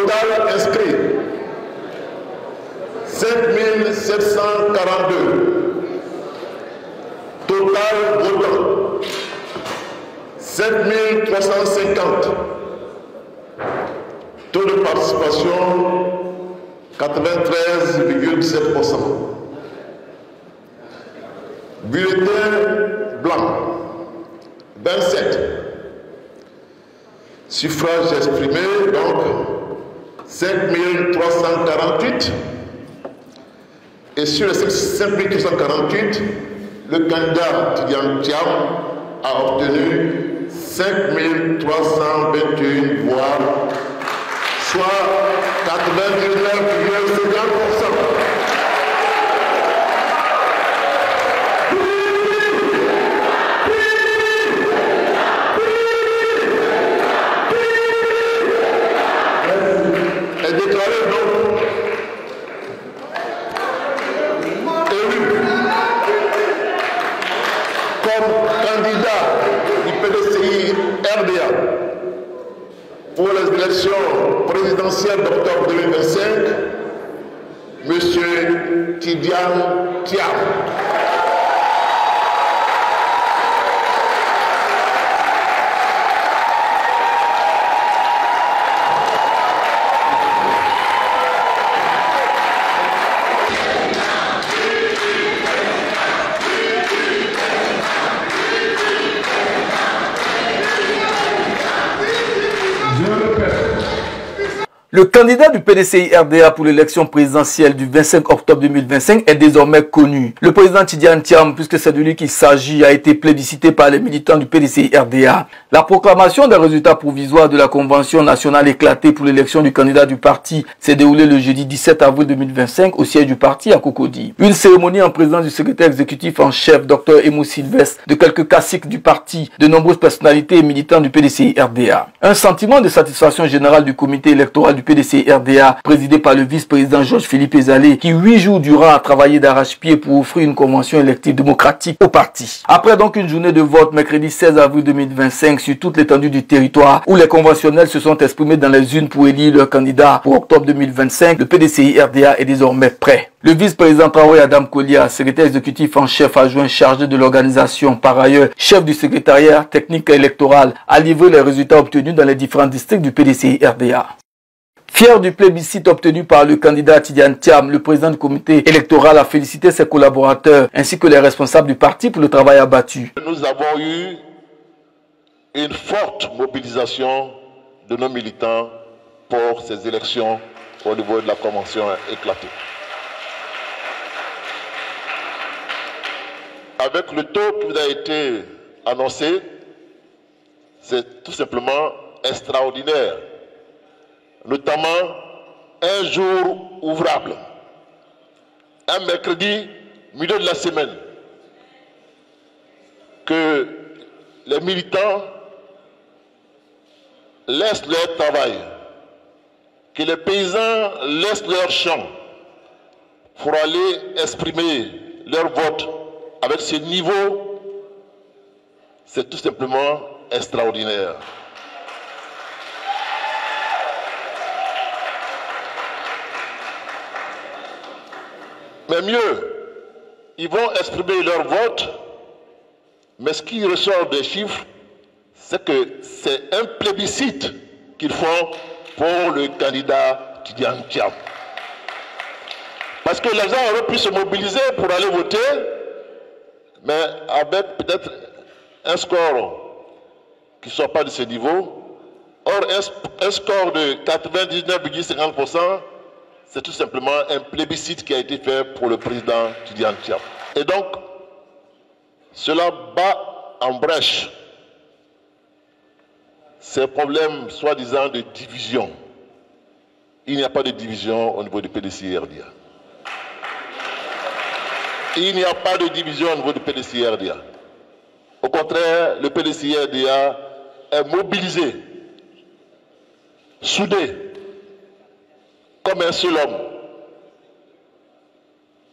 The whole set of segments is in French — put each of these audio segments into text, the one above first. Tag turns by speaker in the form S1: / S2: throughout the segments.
S1: Total inscrit 5742. Total votant 7350. Taux de participation 93,7%. Bulletin blanc 27. Suffrage exprimé donc 5348. Et sur les 5348, le candidat Tidjane Thiam a obtenu 5321 voix, soit 99,50%. Est déclaré donc élu comme candidat du PDCI RDA pour les élections présidentielles d'octobre 2025, M. Tidjane Thiam.
S2: Le candidat du PDCI RDA pour l'élection présidentielle du 25 octobre 2025 est désormais connu. Le président Tidjane Thiam, puisque c'est de lui qu'il s'agit, a été plébiscité par les militants du PDCI RDA. La proclamation des résultats provisoires de la convention nationale éclatée pour l'élection du candidat du parti s'est déroulée le jeudi 17 avril 2025 au siège du parti à Cocody. Une cérémonie en présence du secrétaire exécutif en chef, Dr Emo Sylvestre, de quelques caciques du parti, de nombreuses personnalités et militants du PDCI RDA. Un sentiment de satisfaction générale du comité électoral du PDCI RDA, présidé par le vice-président Georges-Philippe Ezalé, qui 8 jours durant a travaillé d'arrache-pied pour offrir une convention élective démocratique au parti. Après donc une journée de vote mercredi 16 avril 2025 sur toute l'étendue du territoire où les conventionnels se sont exprimés dans les urnes pour élire leur candidat pour octobre 2025, le PDCI RDA est désormais prêt. Le vice-président Traoré Adam Kolia, secrétaire exécutif en chef adjoint chargé de l'organisation, par ailleurs chef du secrétariat technique électoral, a livré les résultats obtenus dans les différents districts du PDCI RDA. Fier du plébiscite obtenu par le candidat Tidjane Thiam, le président du comité électoral a félicité ses collaborateurs ainsi que les responsables du parti pour le travail abattu.
S1: Nous avons eu une forte mobilisation de nos militants pour ces élections au niveau de la convention éclatée. Avec le taux qui vous a été annoncé, c'est tout simplement extraordinaire. Notamment un jour ouvrable, un mercredi, milieu de la semaine, que les militants laissent leur travail, que les paysans laissent leur champ pour aller exprimer leur vote avec ce niveau, c'est tout simplement extraordinaire. Mais mieux, ils vont exprimer leur vote, mais ce qui ressort des chiffres, c'est que c'est un plébiscite qu'ils font pour le candidat Tidjane Thiam. Parce que les gens auraient pu se mobiliser pour aller voter, mais avec peut-être un score qui ne soit pas de ce niveau. Or, un score de 99,50%, c'est tout simplement un plébiscite qui a été fait pour le président Tidjane Thiam. Et donc, cela bat en brèche ces problèmes soi-disant de division. Il n'y a pas de division au niveau du PDCI RDA. Il n'y a pas de division au niveau du PDCI RDA. Au contraire, le PDCI RDA est mobilisé, soudé, comme un seul homme,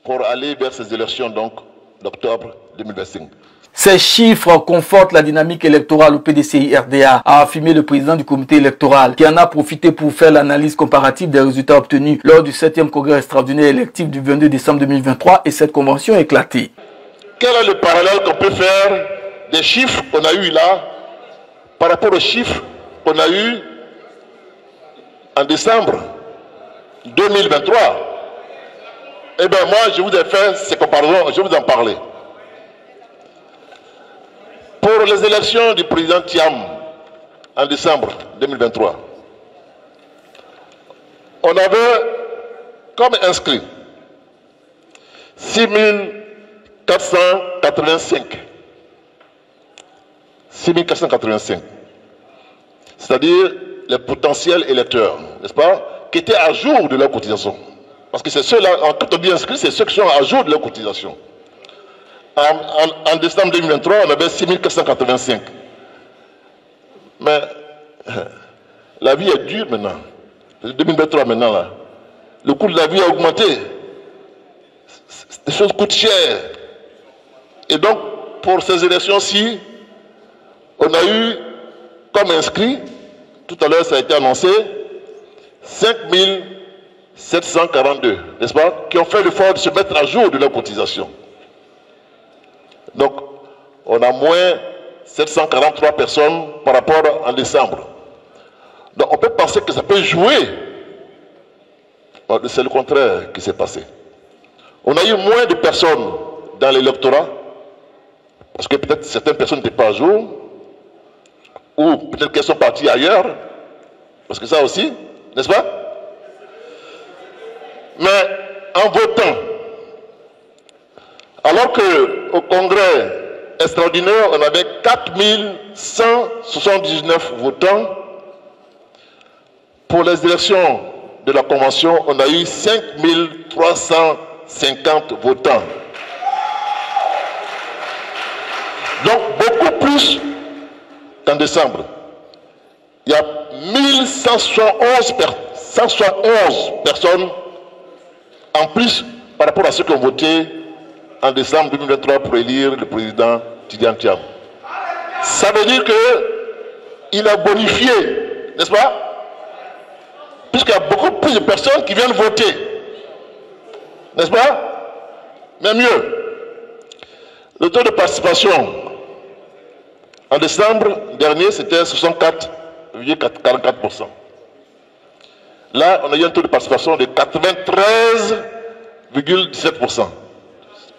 S1: pour aller vers ces élections donc d'octobre 2025.
S2: Ces chiffres confortent la dynamique électorale au PDCI-RDA, a affirmé le président du comité électoral, qui en a profité pour faire l'analyse comparative des résultats obtenus lors du 7e congrès extraordinaire électif du 22 décembre 2023 et cette convention éclatée.
S1: Quel est le parallèle qu'on peut faire des chiffres qu'on a eu là par rapport aux chiffres qu'on a eu en décembre 2023? Eh bien moi je vous ai fait ces comparaisons, je vais vous en parler. Pour les élections du président Thiam en décembre 2023, on avait comme inscrit 6485. 6485. C'est-à-dire les potentiels électeurs, n'est-ce pas, qui étaient à jour de leur cotisation. Parce que c'est ceux-là, quand on dit inscrits, c'est ceux qui sont à jour de leur cotisation. En décembre 2023, on avait 6485. Mais la vie est dure maintenant. 2023 maintenant, là. Le coût de la vie a augmenté. Les choses coûtent cher. Et donc, pour ces élections-ci, on a eu comme inscrit, tout à l'heure ça a été annoncé, 5742, n'est-ce pas, qui ont fait l'effort de se mettre à jour de leur cotisation. Donc, on a moins 743 personnes par rapport en décembre. Donc, on peut penser que ça peut jouer. C'est le contraire qui s'est passé. On a eu moins de personnes dans l'électorat, parce que peut-être certaines personnes n'étaient pas à jour, ou peut-être qu'elles sont parties ailleurs, parce que ça aussi, n'est-ce pas? Mais en votant, alors qu'au congrès extraordinaire, on avait 4179 votants, pour les élections de la Convention, on a eu 5350 votants. Donc beaucoup plus qu'en décembre. Il y a 1171 personnes en plus par rapport à ceux qui ont voté en décembre 2023 pour élire le président Tidjane Thiam. Ça veut dire qu'il a bonifié, n'est-ce pas? Puisqu'il y a beaucoup plus de personnes qui viennent voter. N'est-ce pas? Mais mieux, le taux de participation en décembre dernier, c'était 64,44%. Là, on a eu un taux de participation de 93,17%,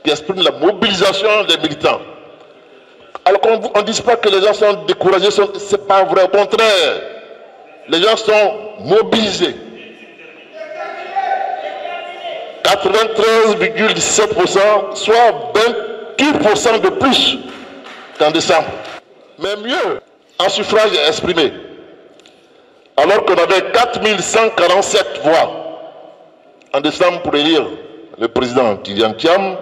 S1: qui exprime la mobilisation des militants. Alors qu'on ne dise pas que les gens sont découragés, ce n'est pas vrai, au contraire. Les gens sont mobilisés. 93,17%, soit 28% de plus qu'en décembre. Mais mieux, en suffrage exprimé, alors qu'on avait 4147 voix en décembre pour élire le président Tidjane Thiam,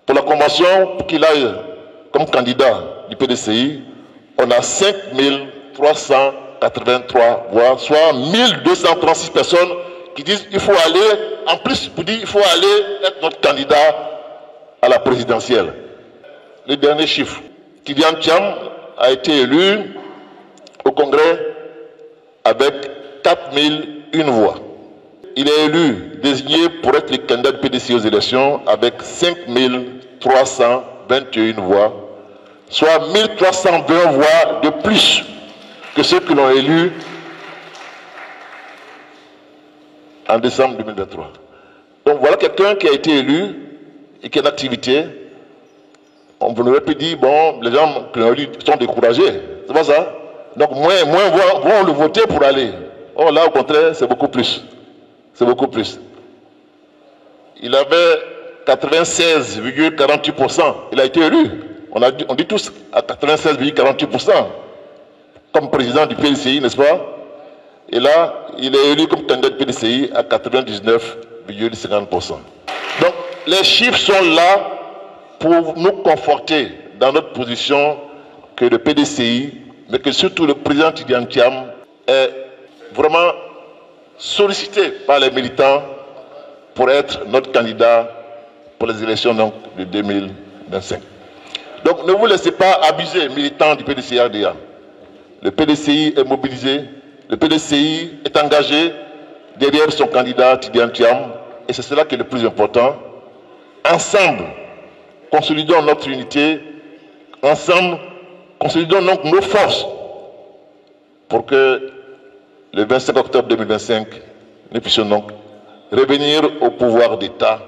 S1: pour la convention, pour qu'il aille comme candidat du PDCI, on a 5383 voix, soit 1236 personnes qui disent qu'il faut aller, en plus pour dire qu'il faut aller être notre candidat à la présidentielle. Le dernier chiffre, Tidjane Thiam a été élu au Congrès avec 4001 voix. Il est élu, désigné pour être le candidat du PDCI aux élections avec 5321 voix, soit 1320 voix de plus que ceux qui l'ont élu en décembre 2023. Donc voilà quelqu'un qui a été élu et qui est en activité. On aurait pu dire, bon, les gens qui l'ont élu sont découragés. C'est pas ça? Donc moins vont le voter pour aller. Or là, au contraire, c'est beaucoup plus. C'est beaucoup plus. Il avait 96,48%. Il a été élu. On dit tous à 96,48% comme président du PDCI, n'est-ce pas? Et là, il est élu comme candidat du PDCI à 99,50%. Donc, les chiffres sont là pour nous conforter dans notre position que le PDCI, mais que surtout le président Tidjane Thiam est vraiment sollicité par les militants pour être notre candidat pour les élections donc, de 2025. Donc ne vous laissez pas abuser, militants du PDCI-RDA. Le PDCI est mobilisé, le PDCI est engagé derrière son candidat Tidiane Thiam, et c'est cela qui est le plus important. Ensemble, consolidons notre unité, ensemble, consolidons donc nos forces pour que le 25 octobre 2025, nous puissions donc revenir au pouvoir d'État.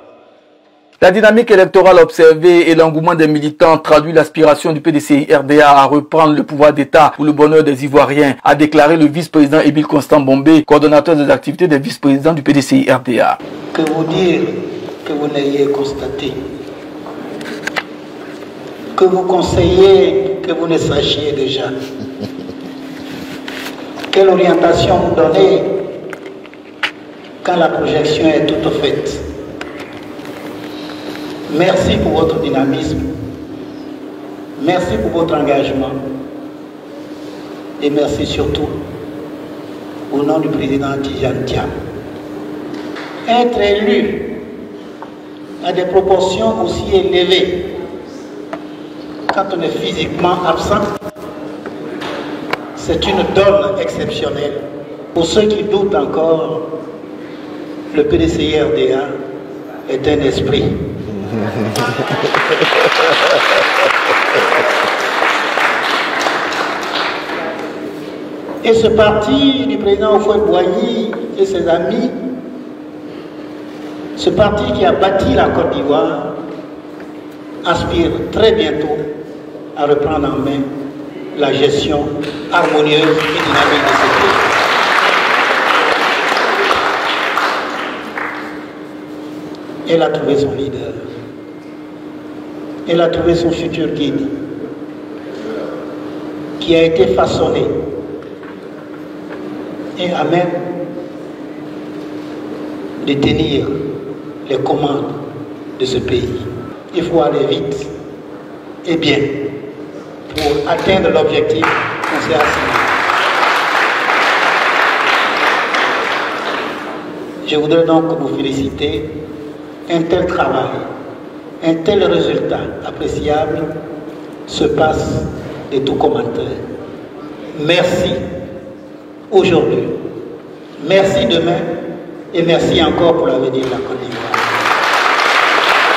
S2: La dynamique électorale observée et l'engouement des militants traduit l'aspiration du PDCI-RDA à reprendre le pouvoir d'État pour le bonheur des Ivoiriens, a déclaré le vice-président Émile Constant Bombé, coordonnateur des activités des vice-présidents du PDCI-RDA.
S3: Que vous dire que vous l'ayez constaté, que vous conseillez que vous ne sachiez déjà, quelle orientation vous donnez quand la projection est toute faite. Merci pour votre dynamisme, merci pour votre engagement et merci surtout au nom du président Tidiane Thiam. Être élu à des proportions aussi élevées quand on est physiquement absent, c'est une donne exceptionnelle. Pour ceux qui doutent encore, le PDCI-RDA est un esprit. Et ce parti du président Houphouët-Boigny et ses amis, ce parti qui a bâti la Côte d'Ivoire, aspire très bientôt à reprendre en main la gestion harmonieuse et dynamique de ce pays. Elle a trouvé son leader. Elle a trouvé son futur guide, qui a été façonné et à même de tenir les commandes de ce pays. Il faut aller vite et bien pour atteindre l'objectif qu'on s'est assigné. Je voudrais donc vous féliciter. Un tel travail, un tel résultat appréciable se passe de tout commentaire. Merci aujourd'hui, merci demain et merci encore pour l'avenir de la Côte d'Ivoire.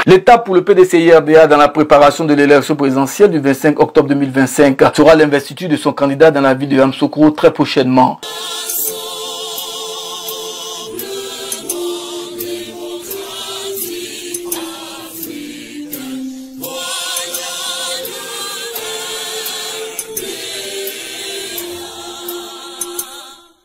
S2: L'étape pour le PDCI-RDA dans la préparation de l'élection présidentielle du 25 octobre 2025 sera l'investiture de son candidat dans la ville de Yamoussoukro très prochainement.